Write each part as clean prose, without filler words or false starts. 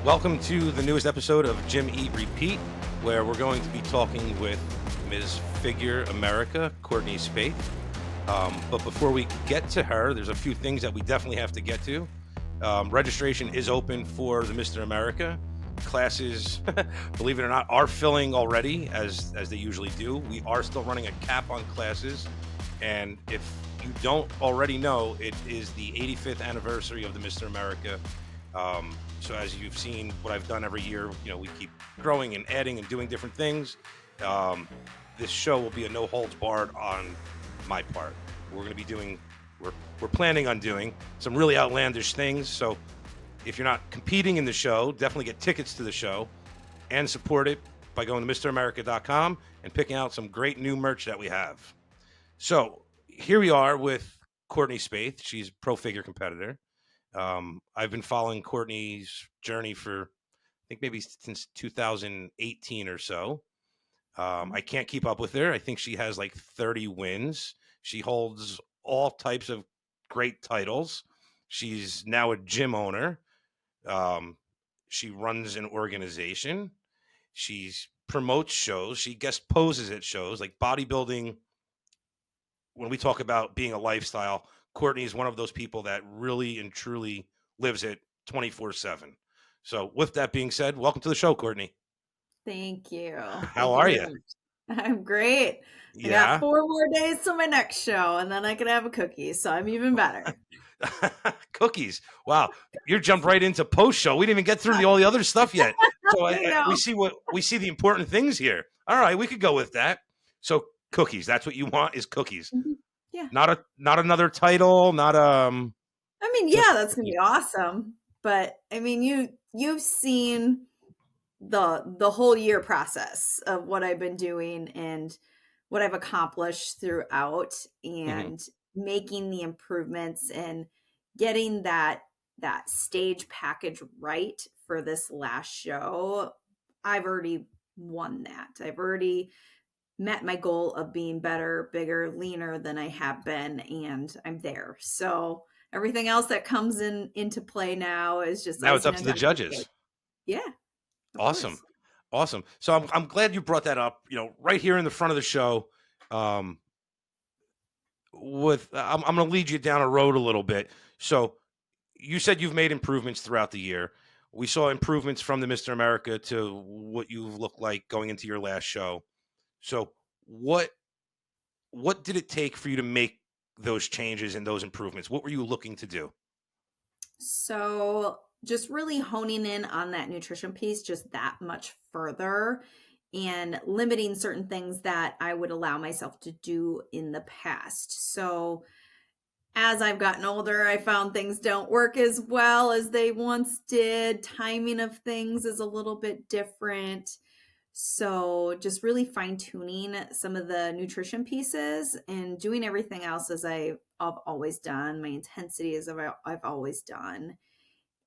Welcome to the newest episode of Gym Eat Repeat, where we're going to be talking with Ms. Figure America, Courtney Spaeth. But before we get to her, there's a few things that we definitely have to get to. Registration is open for the Mr. America. Classes, believe it or not, are filling already, as they usually do. We are still running a cap on classes. And if you don't already know, it is the 85th anniversary of the Mr. America. So as you've seen what I've done every year, we keep growing and adding and doing different things. This show will be a no holds barred on my part. We're planning on doing some really outlandish things. So if you're not competing in the show, definitely get tickets to the show and support it by going to MrAmerica.com and picking out some great new merch that we have. So here we are with Courtney Spaeth. She's a pro figure competitor. I've been following Courtney's journey for, I think maybe since 2018 or so. I can't keep up with her. I think she has like 30 wins. She holds all types of great titles. She's now a gym owner. She runs an organization. She promotes shows. She guest poses at shows like bodybuilding. When we talk about being a lifestyle, Courtney is one of those people that really and truly lives it 24/7. So with that being said, welcome to the show, Courtney. Thank you. How are you? I'm great. I got 4 more days till my next show, and then I can have a cookie, so I'm even better. Cookies. Wow. You jumped right into post-show. We didn't even get through all the other stuff yet. So we see the important things here. All right, we could go with that. So cookies, that's what you want, is cookies. Mm-hmm. Yeah. Not another title, not I mean, yeah, that's gonna be awesome. But I mean, you've seen the whole year process of what I've been doing and what I've accomplished throughout, and making the improvements and getting that stage package right for this last show. I've already won that. I've already met my goal of being better, bigger, leaner than I have been, and I'm there. So everything else that comes into play now is just now it's up to the judges. Yeah. Awesome. So I'm glad you brought that up, right here in the front of the show. I'm going to lead you down a road a little bit. So you said you've made improvements throughout the year. We saw improvements from the Mr. America to what you look like going into your last show. So what did it take for you to make those changes and those improvements? What were you looking to do? So just really honing in on that nutrition piece just that much further, and limiting certain things that I would allow myself to do in the past. So as I've gotten older, I found things don't work as well as they once did. Timing of things is a little bit different. So just really fine tuning some of the nutrition pieces and doing everything else as I've always done, my intensity as I've always done,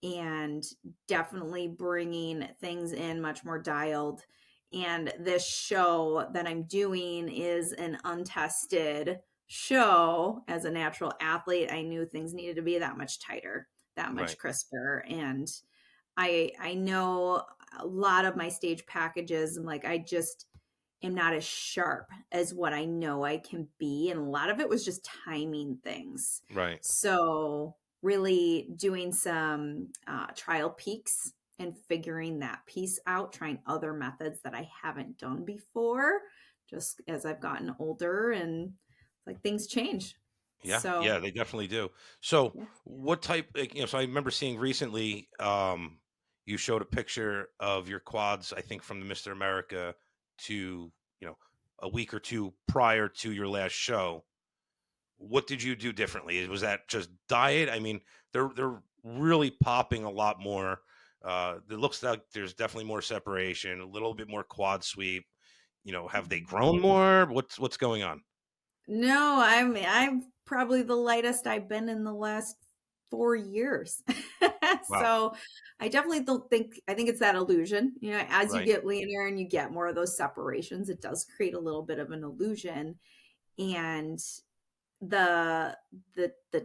and definitely bringing things in much more dialed. And this show that I'm doing is an untested show. As a natural athlete, I knew things needed to be that much tighter, that much crisper. And I know a lot of my stage packages, and like, I just am not as sharp as what I know I can be. And a lot of it was just timing things. Right. So really doing some trial peaks and figuring that piece out, trying other methods that I haven't done before, just as I've gotten older, and like things change. Yeah, they definitely do. So what type, so I remember seeing recently, you showed a picture of your quads, I think from the Mr. America to, a week or two prior to your last show. What did you do differently? Was that just diet? I mean, they're really popping a lot more. It looks like there's definitely more separation, a little bit more quad sweep. Have they grown more? What's going on? No, I'm probably the lightest I've been in the last 4 years. Wow. So I definitely I think it's that illusion, as you get leaner and you get more of those separations, it does create a little bit of an illusion. And the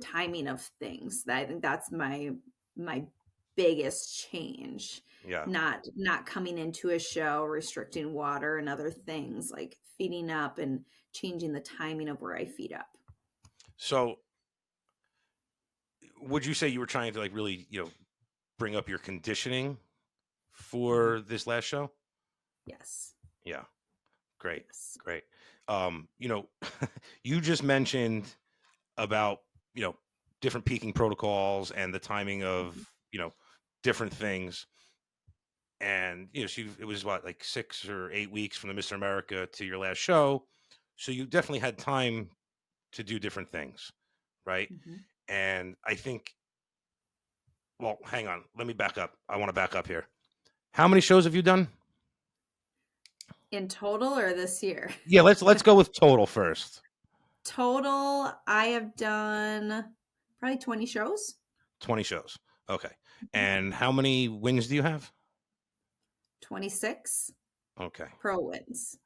timing of things, I think that's my biggest change. Yeah. not coming into a show, restricting water and other things, like feeding up and changing the timing of where I feed up. So would you say you were trying to like really, bring up your conditioning Mhm. for this last show? Yes. Yeah. Great. Yes. Great. You know, you just mentioned about, you know, different peaking protocols and the timing of, Mhm. you know, different things. And, it was what, like 6 or 8 weeks from the Mr. America to your last show. So you definitely had time to do different things. Right. Mhm. And I think, well, hang on. Let me back up. I want to back up here. How many shows have you done? In total or this year? Yeah, let's go with total first. Total, I have done probably 20 shows. 20 shows. Okay. Mhm. And how many wins do you have? 26 Okay. pro wins.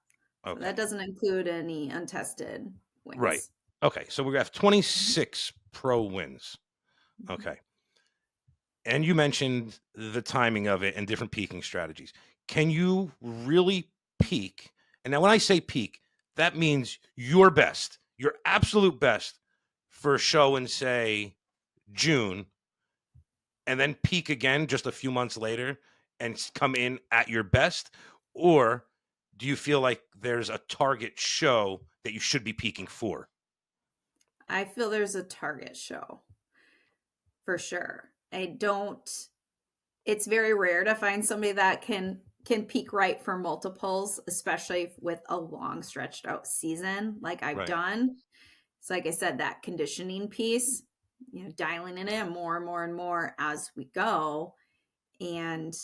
So Okay. that doesn't include any untested Right. wins. Okay. So we have Mhm. 26 pro wins. Mhm. Okay. And you mentioned the timing of it and different peaking strategies. Can you really peak? And now, when I say peak, that means your best, your absolute best for a show in, say, June, and then peak again just a few months later and come in at your best? Or do you feel like there's a target show that you should be peaking for? I feel there's a target show for sure. I don't It's very rare to find somebody that can peak right for multiples, especially with a long stretched out season like I've Right. done. So like I said, that conditioning piece, dialing in it more and more and more as we go. And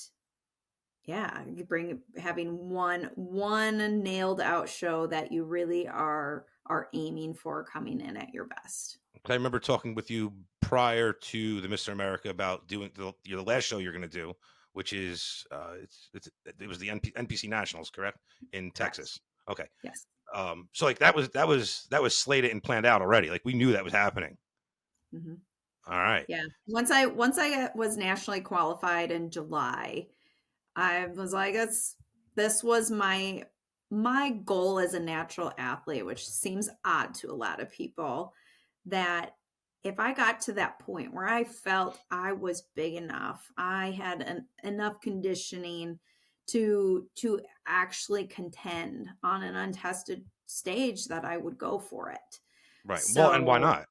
yeah, you bring having one nailed out show that you really are aiming for coming in at your best. 'Cause I remember talking with you prior to the Mr. America about doing the last show you're going to do, which is it was the NPC Nationals, correct, in Correct. Texas. Okay. Yes. So like that was slated and planned out already. Like we knew that was happening. Mhm. All right. Yeah. Once I was nationally qualified in July, I was like, this was my goal as a natural athlete, which seems odd to a lot of people, that if I got to that point where I felt I was big enough, I had enough conditioning to actually contend on an untested stage, that I would go for it. Right. Well, and why So not?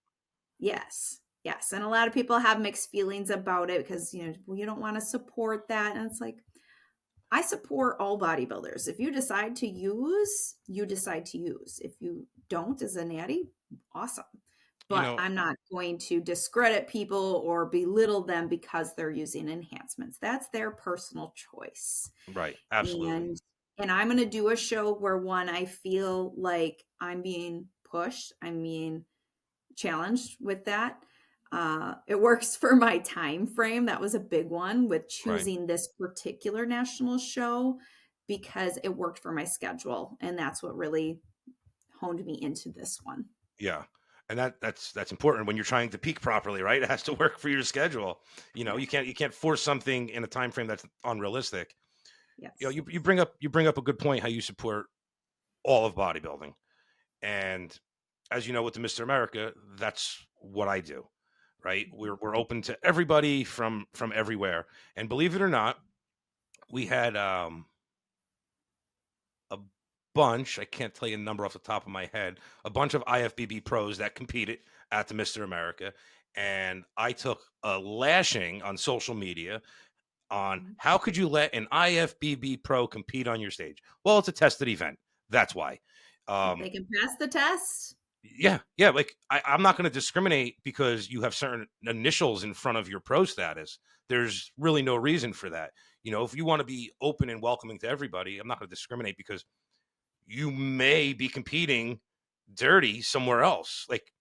yes. Yes. And a lot of people have mixed feelings about it because, well, you don't want to support that. And it's like, I support all bodybuilders. If you decide to use, you decide to use. If you don't as a natty, awesome. You But know, I'm not going to discredit people or belittle them because they're using enhancements. That's their personal choice. right. Absolutely. And and I'm going to do a show where, one, I feel like I'm being pushed, I'm being challenged with that. It works for my time frame. That was a big one with Right. choosing this particular national show, because it worked for my schedule, and that's what really honed me into this one. Yeah. And that's important when you're trying to peak properly, right? It has to work for your schedule. Yeah. You can't force something in a time frame that's unrealistic. Yes. You bring up a good point, how you support all of bodybuilding. And as you know, with the Mr. America, that's what I do. Right? We're open to everybody from everywhere. And believe it or not, we had a bunch, I can't tell you a number off the top of my head, a bunch of IFBB pros that competed at the Mr. America. And I took a lashing on social media on Mhm. how could you let an IFBB pro compete on your stage? Well, it's a tested event. That's why. If Um, they can pass the test. yeah, yeah. Like I'm not going to discriminate because you have certain initials in front of your pro status. There's really no reason for that. If you want to be open and welcoming to everybody, I'm not going to discriminate because you may be competing dirty somewhere else. Like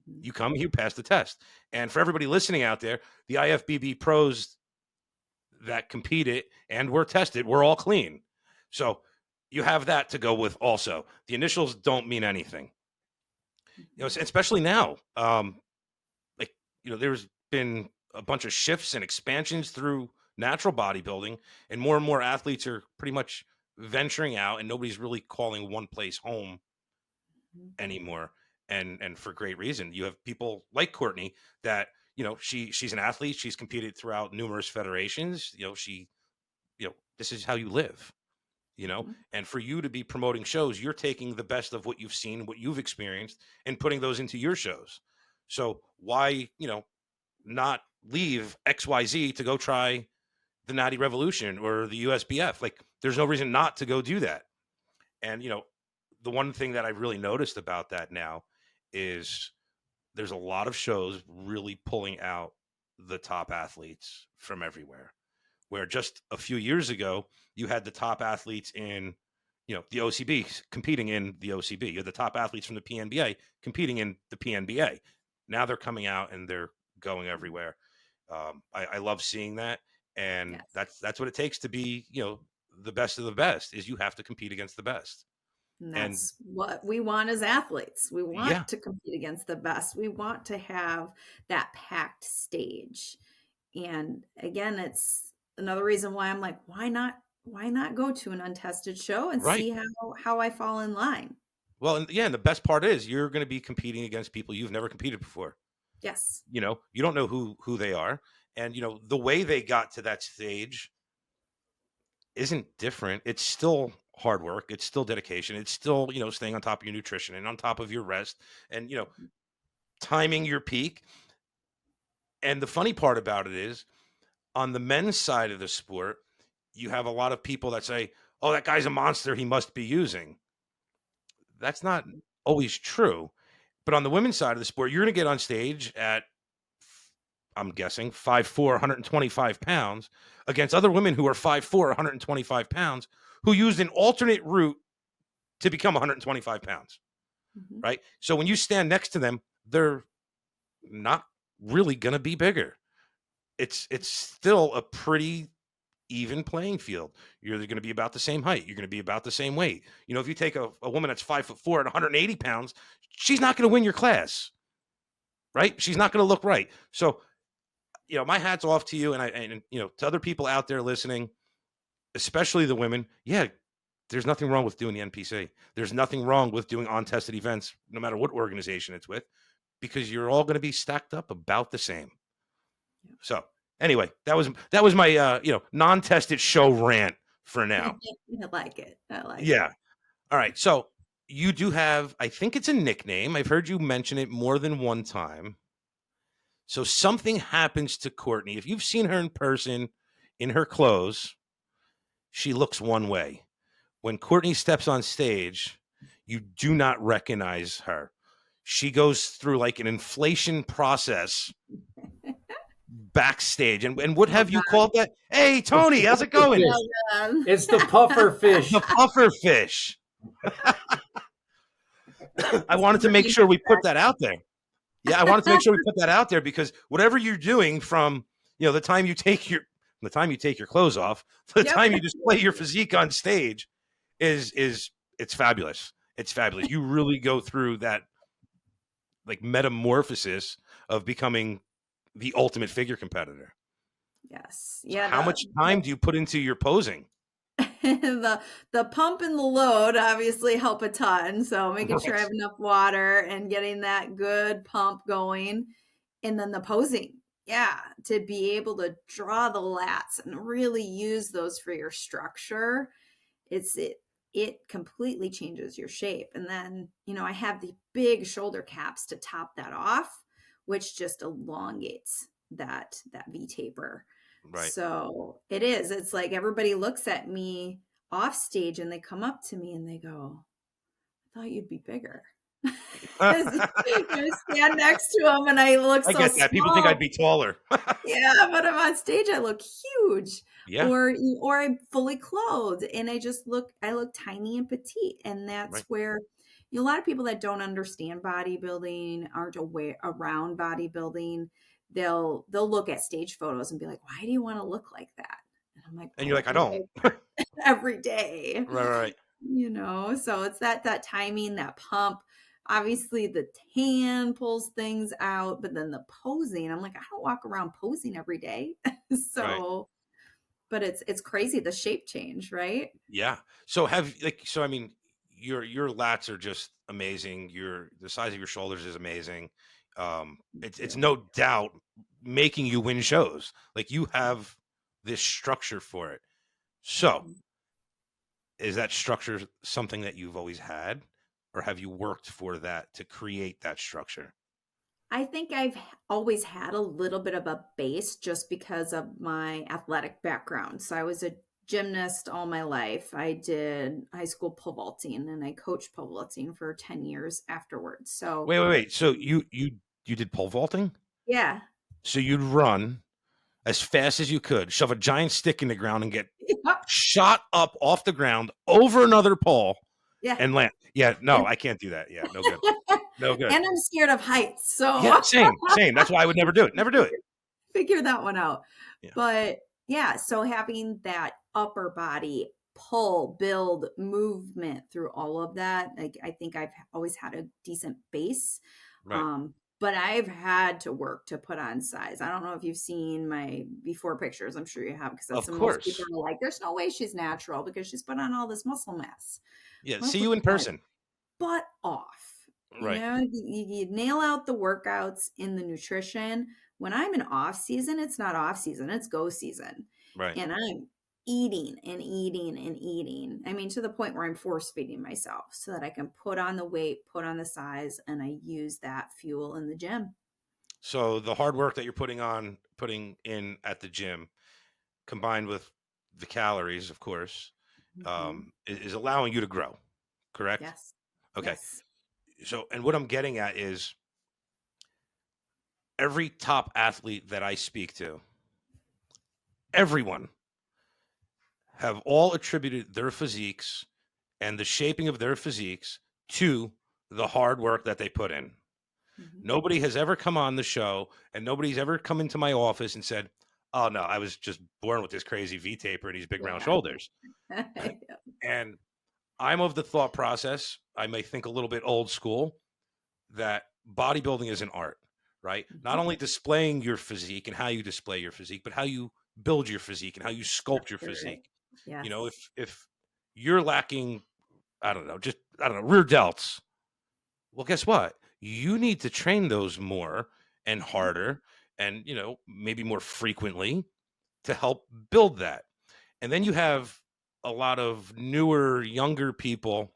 Mhm. you come, you pass the test. And for everybody listening out there, the IFBB pros that competed and were tested were all clean. So you have that to go with also. The initials don't mean anything, Mhm. especially now. Like, there's been a bunch of shifts and expansions through natural bodybuilding, and more athletes are pretty much venturing out, and nobody's really calling one place home Mhm. anymore. And for great reason. You have people like Courtney that, she's an athlete. She's competed throughout numerous federations. This is how you live. Mhm. And for you to be promoting shows, you're taking the best of what you've seen, what you've experienced, and putting those into your shows. So why, not leave XYZ to go try the Natty Revolution or the USBF? Like, there's no reason not to go do that. And the one thing that I've really noticed about that now is there's a lot of shows really pulling out the top athletes from everywhere. Where just a few years ago, you had the top athletes in, the OCB competing in the OCB. You had the top athletes from the PNBA competing in the PNBA. Now they're coming out and they're going Mhm. everywhere. I love seeing that, and Yes. that's what it takes to be, the best of the best. Is you have to compete against the best. And And that's what we want as athletes. We yeah, want to compete against the best. We want to have that packed stage. And again, it's another reason why I'm like, why not go to an untested show and right. see how I fall in line? Well, and yeah, and the best part is you're going to be competing against people you've never competed before. Yes. You don't know who they are, and the way they got to that stage isn't different. It's still hard work, it's still dedication, it's still, staying on top of your nutrition and on top of your rest, and timing your peak. And the funny part about it is, on the men's side of the sport, you have a lot of people that say, oh, that guy's a monster, he must be using. That's not always true. But on the women's side of the sport, you're going to get on stage at, I'm guessing, 5'4", 125 pounds against other women who are 5'4", 125 pounds, who used an alternate route to become 125 pounds, Mhm. right? So when you stand next to them, they're not really going to be bigger. It's still a pretty even playing field. You're going to be about the same height. You're going to be about the same weight. If you take a woman that's 5'4" and 180 pounds, she's not going to win your class, right? She's not going to look right. So my hat's off to you, and to other people out there listening, especially the women. Yeah, there's nothing wrong with doing the NPC. There's nothing wrong with doing on-tested events, no matter what organization it's with, because you're all going to be stacked up about the same. Yeah. So anyway, that was my non-tested show rant for now. I like it. I like Yeah. it. All right. So you do have, I think it's a nickname. I've heard you mention it more than one time. So something happens to Courtney. If you've seen her in person in her clothes, she looks one way. When Courtney steps on stage, you do not recognize her. She goes through like an inflation process backstage. And what Oh have you called that? Hey, Tony, how's it going? Fish. God. It's the puffer The fish. puffer fish. I wanted to make sure we put that out there. Yeah, I wanted to make sure we put that out there because whatever you're doing from the time you take your clothes off, to the Yep. time you display your physique on stage, is it's fabulous. It's fabulous. You really go through that like metamorphosis of becoming the ultimate figure competitor. Yes. So Yeah, how much time do you put into your posing? the pump and the load obviously help a ton. So making sure I Right. have enough water and getting that good pump going. And then the posing. Yeah, to be able to draw the lats and really use those for your structure. It completely changes your shape. And then, I have the big shoulder caps to top that off, which just elongates that V taper. Right. So it's like everybody looks at me off stage and they come up to me and they go, I thought you'd be bigger. 'Cause you stand next to them and I look I so get that. People think I'd small. be taller. Yeah, but I'm on stage, I look huge. Yeah. Or I'm fully clothed and I look tiny and petite. And Right. that's where a lot of people that don't understand bodybuilding, aren't aware around bodybuilding, they'll look at stage photos and be like, why do you want to look like that? And I'm like, And you're oh, like, I because don't. every day. Right. So it's that timing, that pump. Obviously, the tan pulls things out, but then the posing, I'm like, I don't walk around posing every day. Right. So but it's crazy the shape change, right? Yeah. So I mean, your lats are just amazing. The size of your shoulders is amazing. Thank It's you. no doubt making you win shows. Like you have this structure for it. So Mhm. is that structure something that you've always had, or have you worked for that to create that structure? I think always had a little bit of a base just because of my athletic background. So I was a gymnast all my life. I did high school pole vaulting and I coached pole vaulting for 10 years afterwards. So, Wait. So you did pole vaulting? yeah. So you'd run as fast as you could, shove a giant stick in the ground, and get Yep. shot up off the ground over another pole Yeah. and land. Yeah, no, And I can't do that. Yeah, no good. No good. and I'm scared of heights. Yeah, So same. That's why I would never do it. Never do it. figure that one out. Yeah, But yeah, so having that upper body pull, build, movement through all of that, like I think I've always had a decent base. right. But I've had to work to put on size. I don't know if you've seen my before pictures. I'm sure you have because that's Of the most people course. are like, there's no way she's natural because she's put on all this muscle mass. Yeah, Well, see you in my person. butt off. Right, You nail out the workouts in the nutrition. When I'm in off season, it's not off season, it's go season. right. And I'm eating and eating and eating. I mean, to the point where I'm force feeding myself so that I can put on the weight, put on the size, and I use that fuel in the gym. So the hard work that you're putting in at the gym, combined with the calories, of course, Mhm. is allowing you to grow. Correct? Yes. Okay. Yes. So, and what I'm getting at is every top athlete that I speak to, everyone have all attributed their physiques and the shaping of their physiques to the hard work that they put in. Mhm. Nobody has ever come on the show and nobody's ever come into my office and said, "Oh no, I was just born with this crazy V taper and these big round Yeah. shoulders." And I'm of the thought process, I may think a little bit old school, that bodybuilding is an art, right? Not Mhm. only displaying your physique and how you display your physique, but how you build your physique and how you sculpt your Accurate. physique. You know, Yes. if you're lacking, I don't know, rear delts, well, guess what? You need to train those more and Mhm. harder and, maybe more frequently to help build that. And then you have a lot of newer, younger people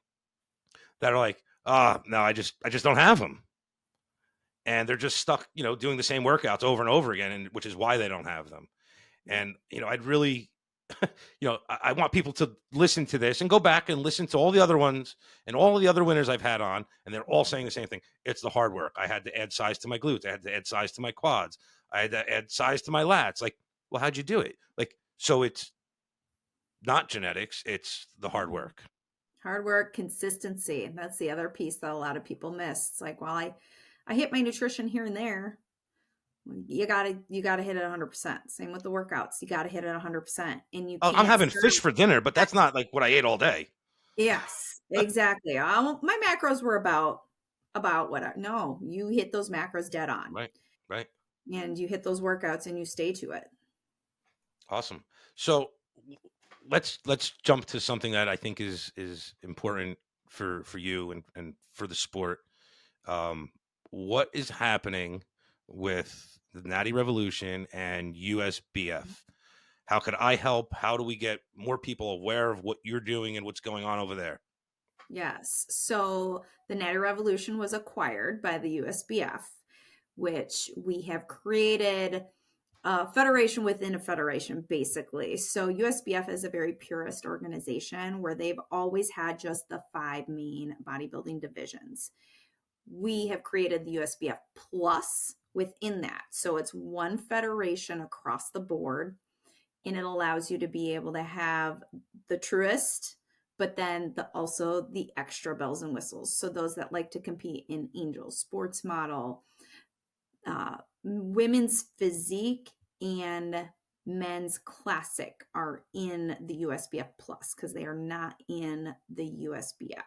that are like, no, I just don't have them. And they're just stuck, doing the same workouts over and over again, and which is why they don't have them. Yep. And I'd really, I want people to listen to this and go back and listen to all the other ones and all the other winners I've had on, and they're all saying the same thing. It's the hard work. I had to add size to my glutes. I had to add size to my quads. I had to add size to my lats. Like, well, how'd you do it? Like, so it's not genetics. It's the hard Mhm. work. Hard work, consistency. That's the other piece that a lot of people miss. It's like, well, I hit my nutrition here and there. You gotta hit it 100%. Same with the workouts. You gotta hit it 100%. And you I'm can't having start. fish for dinner, but that's not like what I ate all day. Yes, exactly. My macros were about what no, you hit those macros dead on. Right. Right. And you hit those workouts and you stay to it. Awesome. So let's jump to something that I think is important for you and for the sport. Um, what is happening with the Natty Revolution and USBF? How could I help? How do we get more people aware of what you're doing and what's going on over there? Yes. So the Natty Revolution was acquired by the USBF, which we have created a federation within a federation, basically. So USBF is a very purist organization where they've always had just the five main bodybuilding divisions. We have created the USBF Plus within that. So it's one federation across the board, and it allows you to be able to have the truest, but then also the extra bells and whistles. So those that like to compete in angel, sports model, women's physique, and men's classic are in the USBF Plus because they are not in the USBF.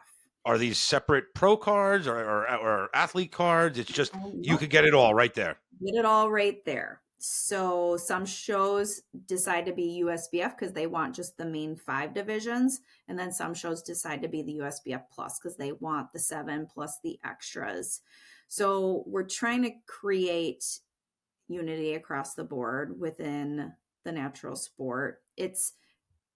Are these separate pro cards or athlete cards? It's just Oh, you nope. could get it all right there. Get it all right there. So some shows decide to be USBF because they want just the main 5 divisions. And then some shows decide to be the USBF plus because they want the 7 plus the extras. So we're trying to create unity across the board within the natural sport. It's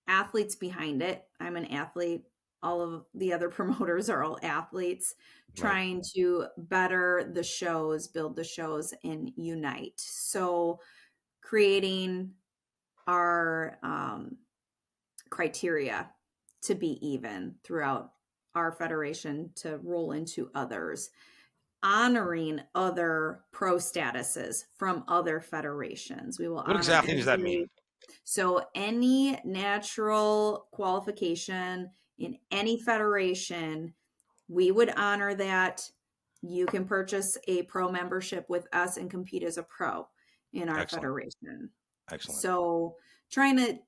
athletes behind it. I'm an athlete. All of the other promoters are all athletes Right. trying to better the shows, build the shows, and unite. So, creating our criteria to be even throughout our federation to roll into others, honoring other pro statuses from other federations. We will What honor exactly does that mean? so any natural qualification in any federation, we would honor that. You can purchase a pro membership with us and compete as a pro in our Excellent. federation. Excellent. So trying to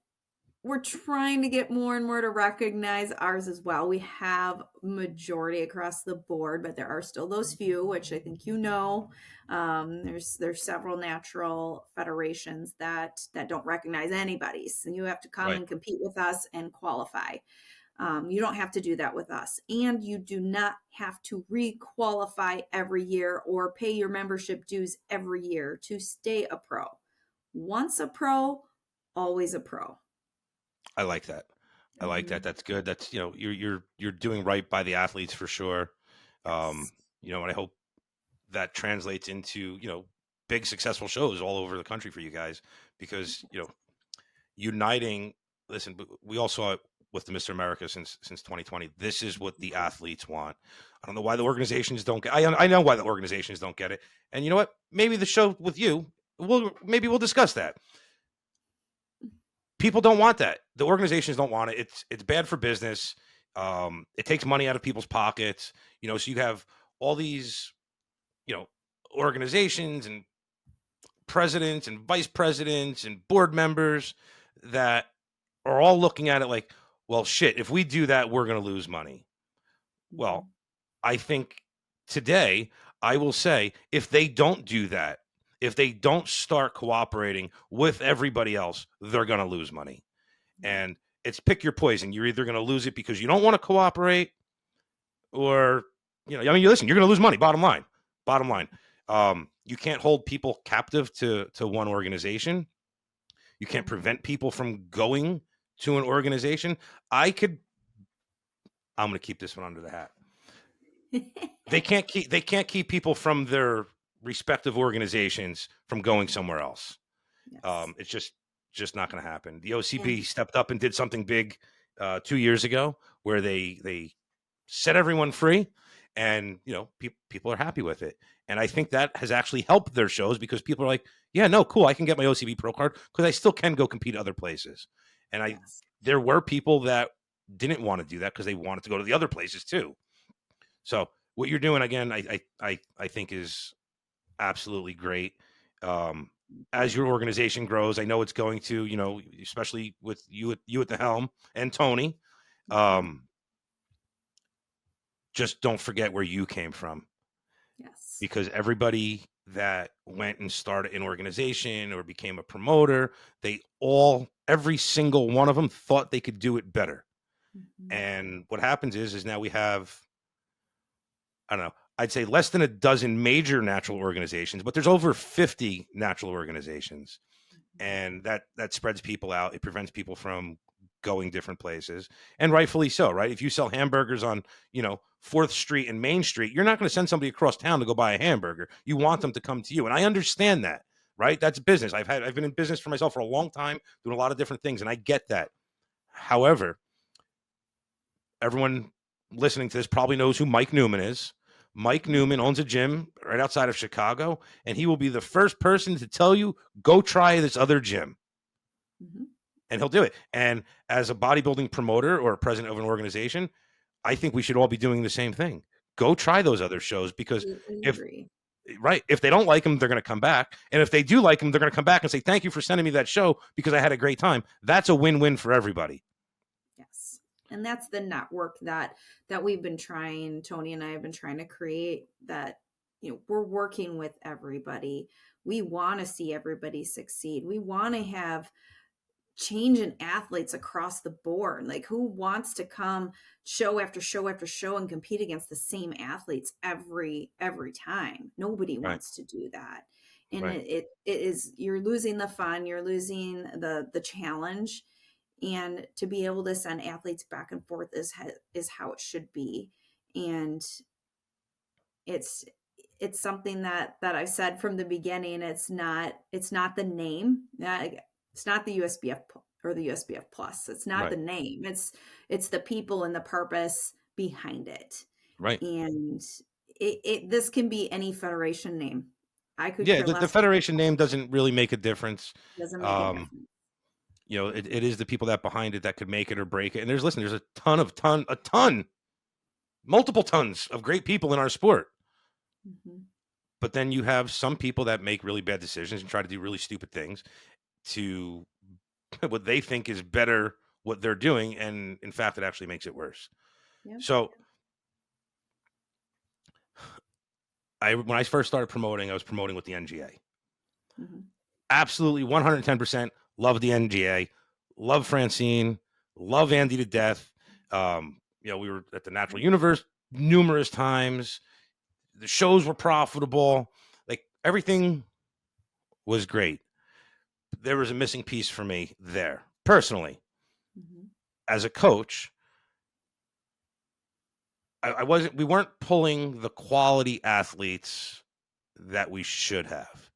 we're trying to get more and more to recognize ours as well. We have majority across the board, but there are still those few, which I think you know. There's several natural federations that don't recognize anybody, so you have to come Right. and compete with us and qualify. You don't have to do that with us, and you do not have to re-qualify every year or pay your membership dues every year to stay a pro. Once a pro, always a pro. I like that. I like that. Mhm. That's good. That's, you're doing right by the athletes for sure. Yes. And I hope that translates into, big successful shows all over the country for you guys because, uniting, listen, we all saw it with the Mr. America since 2020. This is what the athletes want. I don't know why the organizations don't get I know why the organizations don't get it. And you know what? Maybe the show with you, we'll discuss that. People don't want that. The organizations don't want it. It's bad for business. It takes money out of people's pockets. So you have all these, you know, organizations and presidents and vice presidents and board members that are all looking at it like, well, shit, if we do that, we're going to lose money. Well, Mhm. I think today I will say if they don't do that, if they don't start cooperating with everybody else, they're going to lose money. Right. And it's pick your poison. You're either going to lose it because you don't want to cooperate or, you listen, you're going to lose money. Bottom line, bottom line. You can't hold people captive to one organization. You can't prevent people from going to an organization. I could, I'm going to keep this one under the hat. They can't keep people from their respective organizations from going somewhere else. Yes. It's just not going to happen. The OCB And stepped up and did something big 2 years ago where they set everyone free, and people are happy with it. And I think that has actually helped their shows because people are like, yeah, no, cool, I can get my OCB Pro card because I still can go compete other places. And yes. there were people that didn't want to do that because they wanted to go to the other places too. So what you're doing again, I think is absolutely great. Um, as your organization grows, I know it's going to, especially with you at the helm and Tony. Mhm. Um, just don't forget where you came from Yes. because everybody that went and started an organization or became a promoter, every single one of them thought they could do it better. Mhm. And what happens is now we have, I don't know, I'd say less than a dozen major natural organizations, but there's over 50 natural organizations. Mhm. And that spreads people out. It prevents people from going different places, and rightfully so, right? If you sell hamburgers on 4th Street and Main Street, you're not going to send somebody across town to go buy a hamburger. You want them to come to you, and I understand that, right? That's business. I've been in business for myself for a long time, doing a lot of different things, and I get that. However, everyone listening to this probably knows who Mike Newman is. Mike Mhm. Newman owns a gym right outside of Chicago, and he will be the first person to tell you, go try this other gym. Mhm. And he'll do it. And as a bodybuilding promoter or a president of an organization, I think we should all be doing the same thing. Go try those other shows because Completely if agree. right, if they don't like them, they're going to come back. And if they do like them, they're going to come back and say, "Thank you for sending me that show because I had a great time." That's a win-win for everybody. Yes. And that's the network that we've been trying, Tony and I have been trying to create, that we're working with everybody. We want to see everybody succeed. We want to have change in athletes across the board. Like, who wants to come show after show after show and compete against the same athletes every time? Nobody Right. wants to do that. And Right. it is, you're losing the fun, you're losing the challenge. And to be able to send athletes back and forth is how it should be. And it's it's something that I've said from the beginning. It's not the name. It's not the USBF or the USBF plus. It's not Right. the name. It's the people and the purpose behind it. Right. And this can be any federation name. I could Yeah, care the less. federation name doesn't really make a difference. Doesn't make a Um, difference. it is the people that behind it that could make it or break it. And there's multiple tons of great people in our sport. Mhm. But then you have some people that make really bad decisions and try to do really stupid things to what they think is better what they're doing, and in fact it actually makes it worse. Yep. So when I first started promoting, I was promoting with the NGA. Mhm. Absolutely 110% love the NGA, love Francine, love Andy to death. We were at the Natural Universe numerous times. The shows were profitable. Like, everything was great. There was a missing piece for me there. Personally, Mhm. as a coach, I wasn't we weren't pulling the quality athletes that we should have.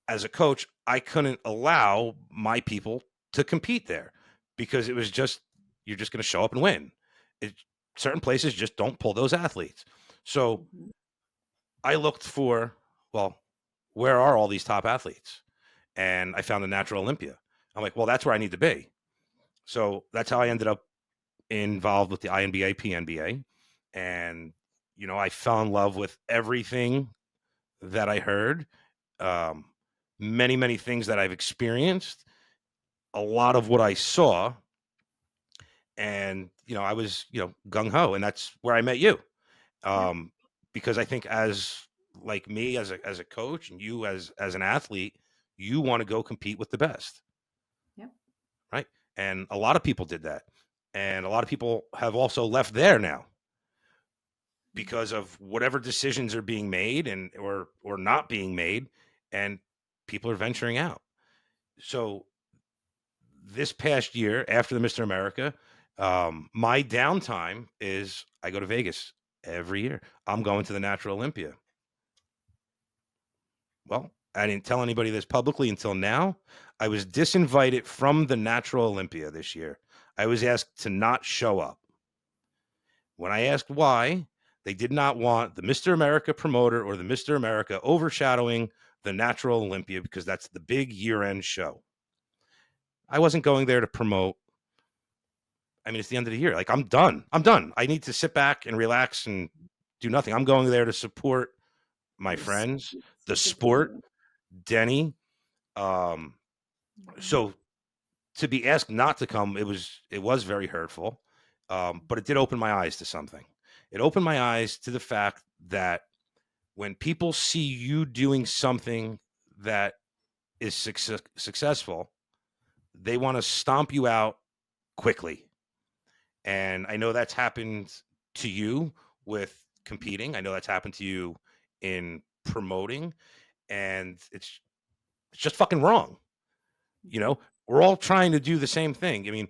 As a coach, I couldn't allow my people to compete there because it was just, you're just going to show up and win. It, certain places just don't pull those athletes. So Mhm. I looked for, well, where are all these top athletes? And I found the Natural Olympia. I'm like, well, that's where I need to be. So that's how I ended up involved with the INBA, PNBA. And, I fell in love with everything that I heard. Um, many, many things that I've experienced, a lot of what I saw. And, I was, gung ho. And that's where I met you. Yep. Um, because I think, as like me as a coach, and you as an athlete, you want to go compete with the best. Yep. Right. And a lot of people did that. And a lot of people have also left there now Mhm. because of whatever decisions are being made and or not being made, and people are venturing out. So this past year, after the Mr. America, my downtime is I go to Vegas every year. I'm going to the Natural Olympia. Well, I didn't tell anybody this publicly until now. I was disinvited from the Natural Olympia this year. I was asked to not show up. When I asked why, they did not want the Mr. America promoter or the Mr. America overshadowing the Natural Olympia because that's the big year-end show. I wasn't going there to promote. I mean, it's the end of the year. Like, I'm done. I'm done. I need to sit back and relax and do nothing. I'm going there to support my Yes. friends, the It's a good sport, thing. Denny. Um, Mhm. so to be asked not to come, it was very hurtful. But it did open my eyes to something. It opened my eyes to the fact that when people see you doing something that is successful, they want to stomp you out quickly. And I know that's happened to you with competing. I know that's happened to you in promoting, and it's just fucking wrong. You Mhm. know, we're all trying to do the same thing. I mean,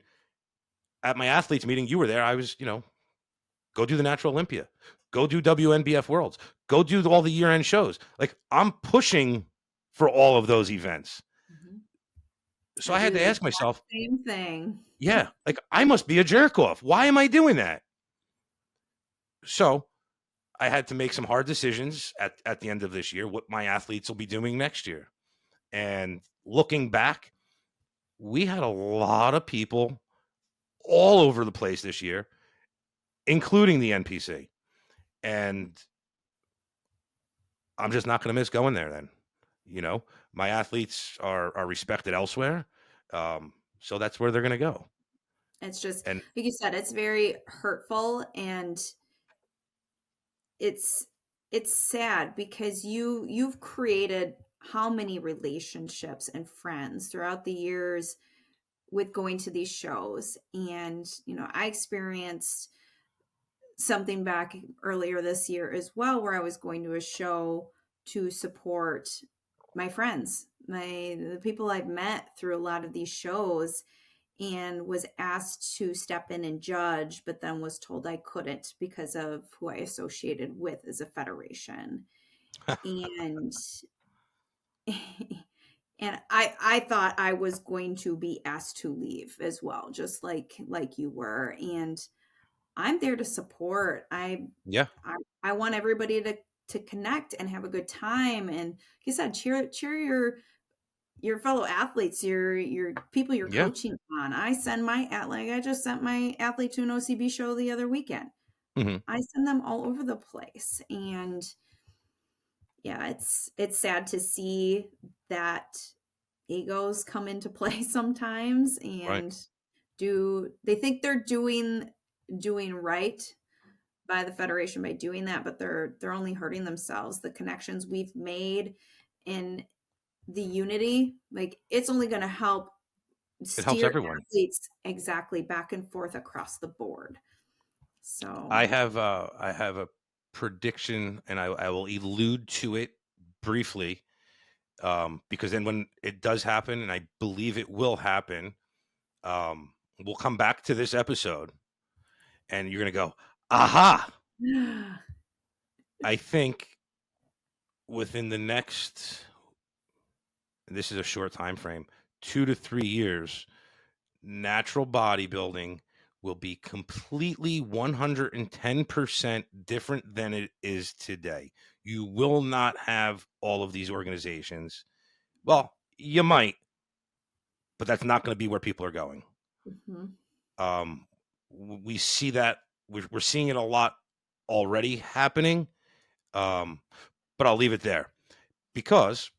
at my athletes meeting, you were there. I was, go do the Natural Olympia, go do WNBF Worlds, go do all the year end shows. Like, I'm pushing for all of those events. Mhm. So I I had do to the ask exact myself, same thing. yeah, like, I must be a jerk off. Why am I doing that? So I had to make some hard decisions at the end of this year, what my athletes will be doing next year. And looking back, we had a lot of people all over the place this year, including the NPC. And I'm just not going to miss going there then. My athletes are respected elsewhere. So that's where they're going to go. It's just, And like you said, it's very hurtful, and it's it's sad because you've created how many relationships and friends throughout the years with going to these shows. And, I experienced something back earlier this year as well, where I was going to a show to support my friends, the people I've met through a lot of these shows, and was asked to step in and judge, but then was told I couldn't because of who I associated with as a federation. And and I thought I was going to be asked to leave as well, just like you were. And I'm there to support. Yeah. I want everybody to connect and have a good time. And like you said, cheer your fellow athletes, your people you're Yeah. coaching on. I just sent my athlete to an OCB show the other weekend. Hmm. I send them all over the place. And yeah, it's sad to see that egos come into play sometimes, Right. and do they think they're doing right by the federation by doing that, but they're only hurting themselves. The connections we've made and the unity, like, it's only going to help It helps steer everyone. athletes exactly back and forth across the board. So, I have a prediction, and I will allude to it briefly, because then when it does happen, and I believe it will happen, we'll come back to this episode, and you're gonna go, "Aha!" I think within the next, and this is a short time frame, 2 to 3 years, natural bodybuilding will be completely 110% different than it is today. You will not have all of these organizations. Well, you might, but that's not going to be where people are going. mhm. We see that we're seeing it a lot already happening. Um, but I'll leave it there because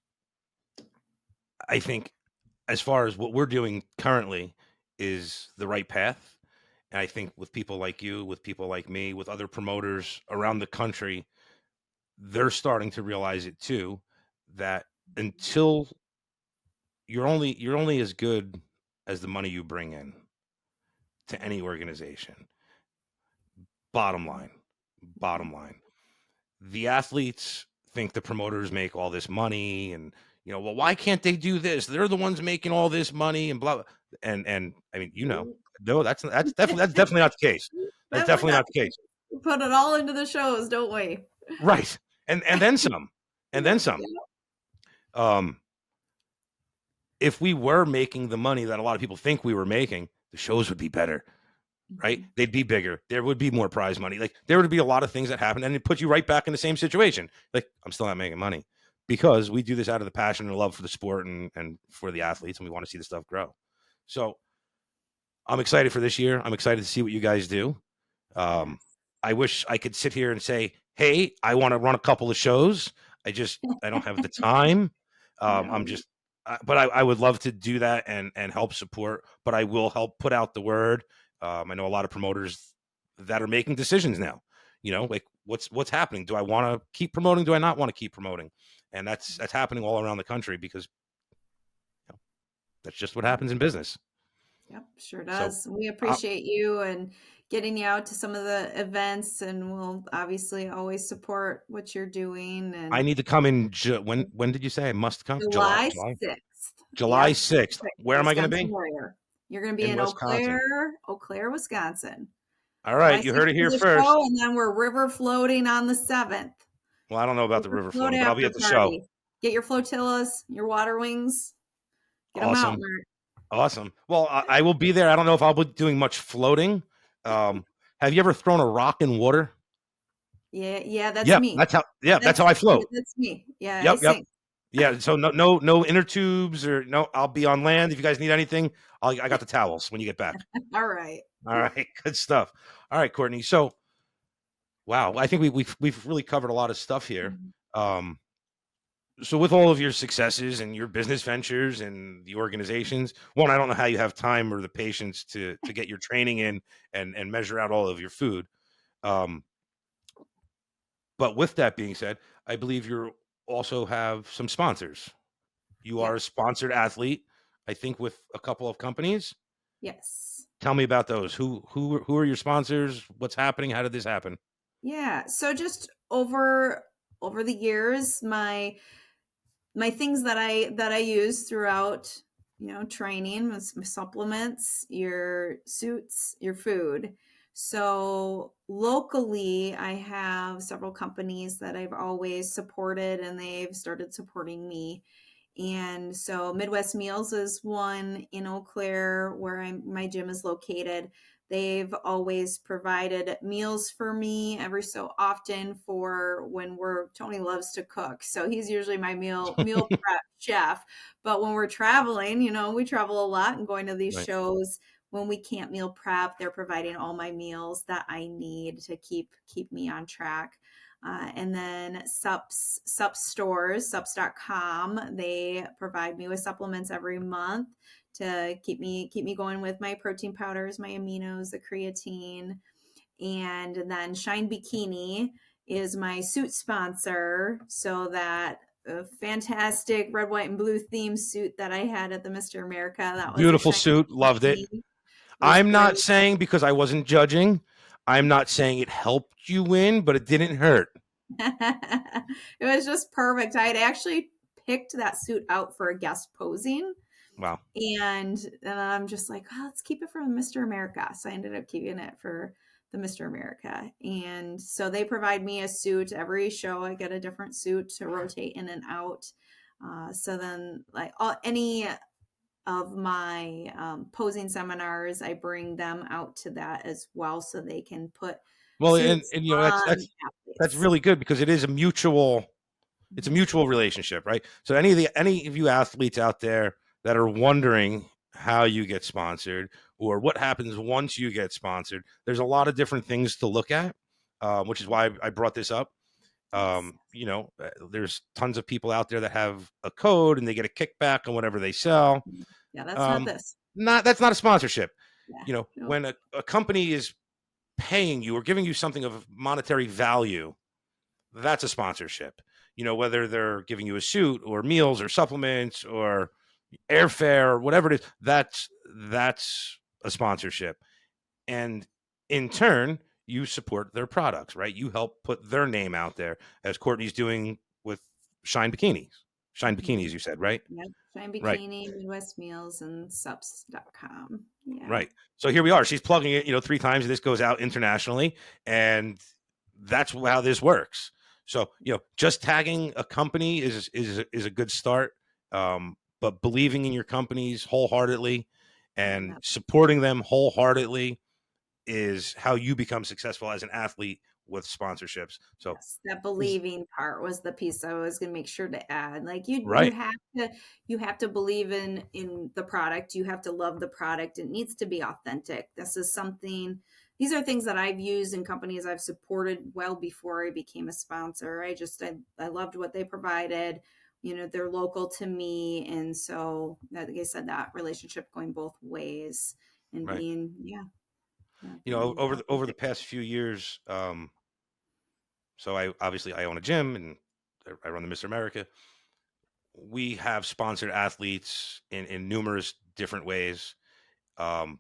I think as far as what we're doing currently is the right path. And I think with people like you, with people like me, with other promoters around the country, they're starting to realize it too, that until you're only as good as the money you bring in to any organization. Bottom line. Bottom line. The athletes think the promoters make all this money, and well, why can't they do this? They're the ones making all this money and blah blah. And I mean, no, that's definitely not the case. That's Definitely definitely not. not the case. We put it all into the shows, don't we? Right. And then some. And then some. Yeah. Um, if we were making the money that a lot of people think we were making, the shows would be better, right? Mhm. They'd be bigger. There would be more prize money. Like there would be a lot of things that happen, and it puts you right back in the same situation. Like I'm still not making money because we do this out of the passion and love for the sport and for the athletes, and we want to see the stuff grow. So I'm excited for this year. I'm excited to see what you guys do. Um, Yes. I wish I could sit here and say, "Hey, I want to run a couple of shows." I don't have the time. I'm No. just, but I would love to do that and help support. But I will help put out the word. I know a lot of promoters that are making decisions now. Like what's happening? Do I want to keep promoting? Do I not want to keep promoting? And that's happening all around the country because that's just what Yep. happens in business. Yep, sure So does. We I, appreciate you and getting you out to some of the events, and we'll obviously always support what you're doing. I And need to come in. When did you say I must come? July. July July. 6th. July Yep. 6th. Where am I going to Wisconsin be? Warrior. You're going to be In in Wisconsin. Eau Claire, Wisconsin. All July right, you 6th heard it here is the show, first. and then we're river floating on the 7th. Well, I don't know about the River river float floating, but I'll be after at the show. party. Get your flotillas, your water wings. Get them out, Awesome. Mark. Awesome. Well, I will be there. I don't know if I'll be doing much floating. Have you ever thrown a rock in water? Yeah, yeah, that's Yep, me. that's how I Yeah, float. that's me. Yeah, I Yep, yep. sink. Yeah, so no inner tubes or no. I'll be on land. If you guys need anything, I got the towels when you get back. All right. All right, good stuff. All right, Courtney. So wow, I think we've really covered a lot of stuff here. Mhm. Um, so with all of your successes and your business ventures and the organizations, one, I don't know how you have time or the patience to get your training in and measure out all of your food. Um, But with that being said, I believe you also have some sponsors. You are a Yes. sponsored athlete, I think, with a couple of companies. Yes. Tell me about those. Who are your sponsors? What's happening? How did this happen? Yeah. So just over the years, my things that I use throughout, training was my supplements, your suits, your food. So locally, I have several companies that I've always supported, and they've started supporting me. And so Midwest Meals is one in Eau Claire where my gym is located. They've always provided meals for me every so often for when Tony loves to cook. So he's usually my meal prep chef. But when we're traveling, we travel a lot and going to these Right. shows. When we can't meal prep, they're providing all my meals that I need to keep me on track. And then sup stores, sups.com, they provide me with supplements every month to keep me going with my protein powders, my aminos, the creatine. And then Shine Bikini is my suit sponsor. So that fantastic red, white, and blue theme suit that I had at the Mr. America, that was a Beautiful Shine suit. Loved it. Bikini. It was I'm great. not saying because I wasn't judging. I'm not saying it helped you win, but it didn't hurt. It was just perfect. I had actually picked that suit out for a guest posing, Wow. and I'm just like, oh, let's keep it for Mr. America. So I ended up keeping it for the Mr. America. And so they provide me a suit every show. I get a different suit to rotate in and out. So then, like any of my posing seminars, I bring them out to that as well, so they can put Well, suits and that's on that's athletes. really good because it is a mutual. It's a Mhm. mutual relationship, right? So any of you athletes out there that are wondering how you get sponsored or what happens once you get sponsored, there's a lot of different things to look at, which is why I brought this up. Yes. There's tons of people out there that have a code and they get a kickback on whatever they sell. Mhm. Yeah, that's not Um, this. not That's not a sponsorship. Yeah. Nope. When a company is paying you or giving you something of monetary value, that's a sponsorship. Whether they're giving you a suit or meals or supplements or airfare or whatever it is, that's a sponsorship. And in turn, you support their products, right? You help put their name out there, as Courtney's doing with Shine Bikinis. Shine Mhm. Bikinis, you said, right? Yep. Shine Right. Bikini, Midwest Meals, and sups.com. Yeah. Right. So here we are. She's plugging it, 3 times. This goes out internationally, and that's how this works. So, just tagging a company is a good start. But believing in your companies wholeheartedly and Yep. supporting them wholeheartedly is how you become successful as an athlete with sponsorships. So, Yes, that is believing part was the piece I was gonna make sure to add. Like you right, have to believe in the product. You have to love the product. It needs to be authentic. These are things that I've used in companies I've supported well before I became a sponsor. I loved what they provided. They're local to me. And so like I said, that relationship going both ways and right. being Over the authentic. past few years, so I own a gym and I run the Mr. America. We have sponsored athletes in numerous different ways, um,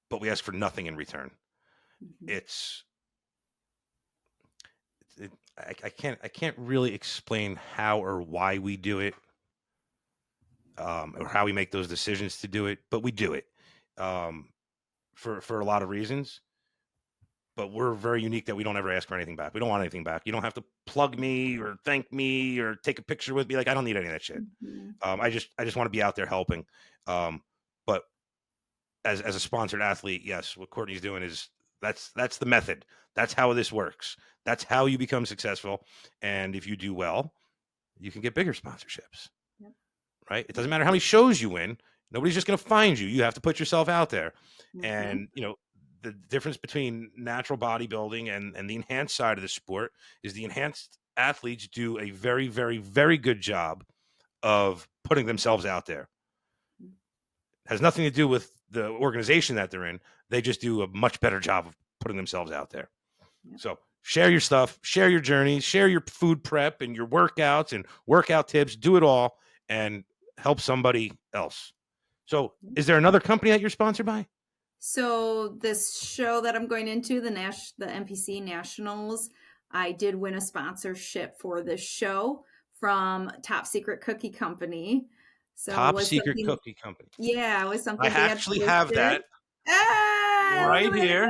but we ask for nothing in return. Mhm. It's I can't really explain how or why we do it, or how we make those decisions to do it, but we do it, um, for a lot of reasons. But we're very unique that we don't ever ask for anything back. We don't want anything back. You don't have to plug me or thank me or take a picture with me. Like, I don't need any of that shit. Mhm. I just want to be out there helping. But as a sponsored athlete, yes, what Courtney's doing is that's the method. That's how this works. That's how you become successful. And if you do well, you can get bigger sponsorships, Yep. right? It doesn't Yep. matter how many shows you win. Nobody's just going to find you. You have to put yourself out there. Mhm. And the difference between natural bodybuilding and the enhanced side of the sport is the enhanced athletes do a very, very, very good job of putting themselves out there. Has nothing to do with the organization that they're in. They just do a much better job of putting themselves out there. Yep. So share your stuff, share your journeys, share your food prep and your workouts and workout tips. Do it all and help somebody else. So, is there another company that you're sponsored by? So this show that I'm going into, the NPC Nationals, I did win a sponsorship for this show from Top Secret Cookie Company. So it Top was Secret something, Cookie Company. yeah, it was I something they had actually have posted. that right here.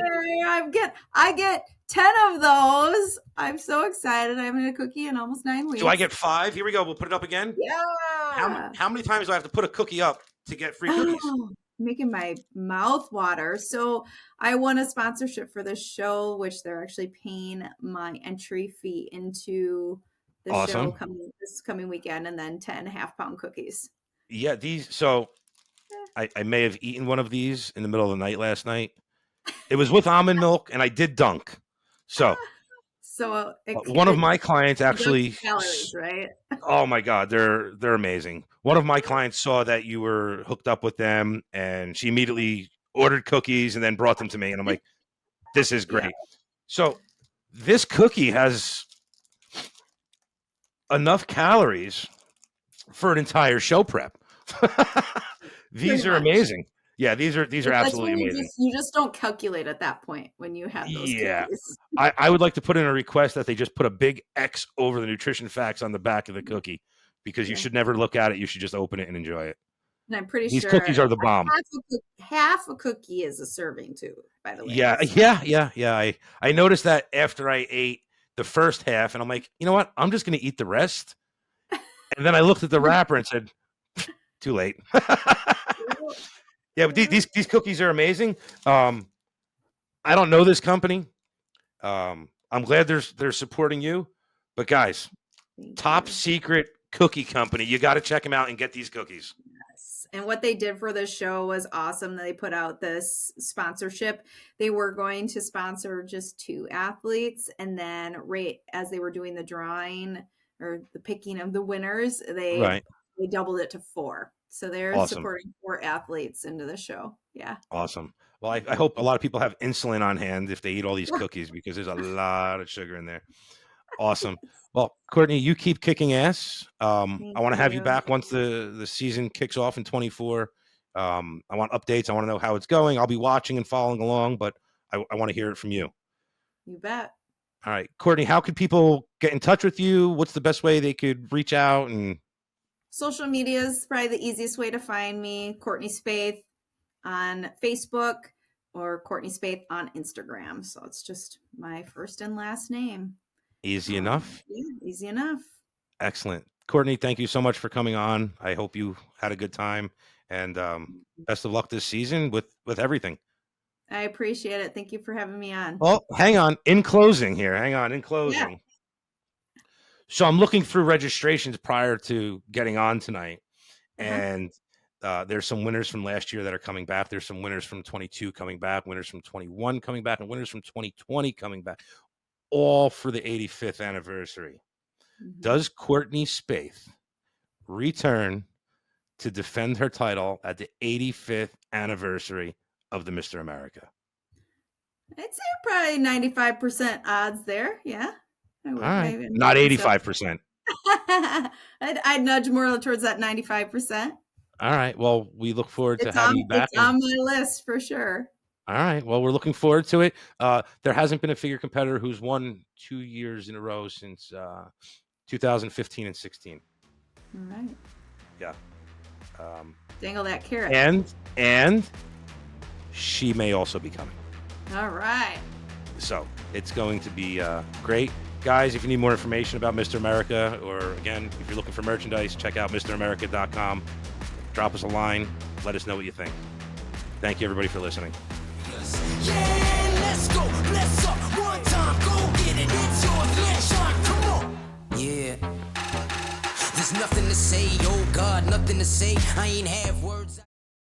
I get 10 of those. I'm so excited. I haven't had a cookie in almost 9 weeks. Do I get 5? Here we go. We'll put it up again. Yeah. How many times do I have to put a cookie up to get free cookies? Oh, making my mouth water. So I won a sponsorship for this show, which they're actually paying my entry fee into the show Awesome. this coming weekend, and then 10.5-pound cookies. Yeah, I may have eaten one of these in the middle of the night last night. It was with almond milk, and I did dunk. So So one of my clients deducts actually, calories, right? oh my God, they're amazing. One of my clients saw that you were hooked up with them, and she immediately ordered cookies and then brought them to me. And I'm like, this is Yeah, great. So this cookie has enough calories for an entire show prep. pretty These are much. amazing. Yeah, these are That's absolutely when amazing. you just don't calculate at that point when you have those Yeah. cookies. I would like to put in a request that they just put a big X over the nutrition facts on the back of the cookie, because you Yeah. should never look at it. You should just open it and enjoy it. And I'm pretty These sure cookies are the bomb. half a cookie is a serving too, by the way. Yeah. I noticed that after I ate the first half, and I'm like, you know what? I'm just going to eat the rest. And then I looked at the wrapper and said, too late. Yeah, but these cookies are amazing. I don't know this company. I'm glad they're supporting you, but guys, Top Secret Cookie Company, you got to check them out and get these cookies. Yes. And what they did for this show was awesome. They put out this sponsorship. They were going to sponsor just 2 athletes, and then right as they were doing the drawing or the picking of the winners, they doubled it to 4. So they're Awesome. supporting 4 athletes into the show. Yeah. Awesome. Well, I hope a lot of people have insulin on hand if they eat all these cookies, because there's a lot of sugar in there. Awesome. Well, Courtney, you keep kicking ass. I want to have you back once the season kicks off in 24. I want updates. I want to know how it's going. I'll be watching and following along, but I want to hear it from you. You bet. All right, Courtney, how could people get in touch with you? What's the best way they could reach out? And social media is probably the easiest way to find me. Courtney Spaeth on Facebook or Courtney Spaeth on Instagram. So it's just my first and last name. Easy enough. Yeah, easy enough. Excellent. Courtney, thank you so much for coming on. I hope you had a good time, and best of luck this season with everything. I appreciate it. Thank you for having me on. Well, hang on. In closing. Yeah. So I'm looking through registrations prior to getting on tonight, and there's some winners from last year that are coming back. There's some winners from 22 coming back, winners from 21 coming back, and winners from 2020 coming back, all for the 85th anniversary. Does Courtney Spaeth return to defend her title at the 85th anniversary of the Mr. America? I'd say probably 95% odds there. Yeah. All right. Not 85%. I'd nudge more towards that 95%. All right. Well, we look forward to having you back. It's on my list for sure. All right. Well, we're looking forward to it. There hasn't been a figure competitor who's won 2 years in a row since 2015 and 16. All right. Yeah. Dangle that carrot. And she may also be coming. All right. So it's going to be great. Guys, if you need more information about Mr. America, or again, if you're looking for merchandise, check out MrAmerica.com. Drop us a line. Let us know what you think. Thank you, everybody, for listening. Yeah, let's go. Bless up one time. Go get it. It's yours. Let's shine. Come on. Yeah. There's nothing to say. Oh, God, nothing to say. I ain't have words.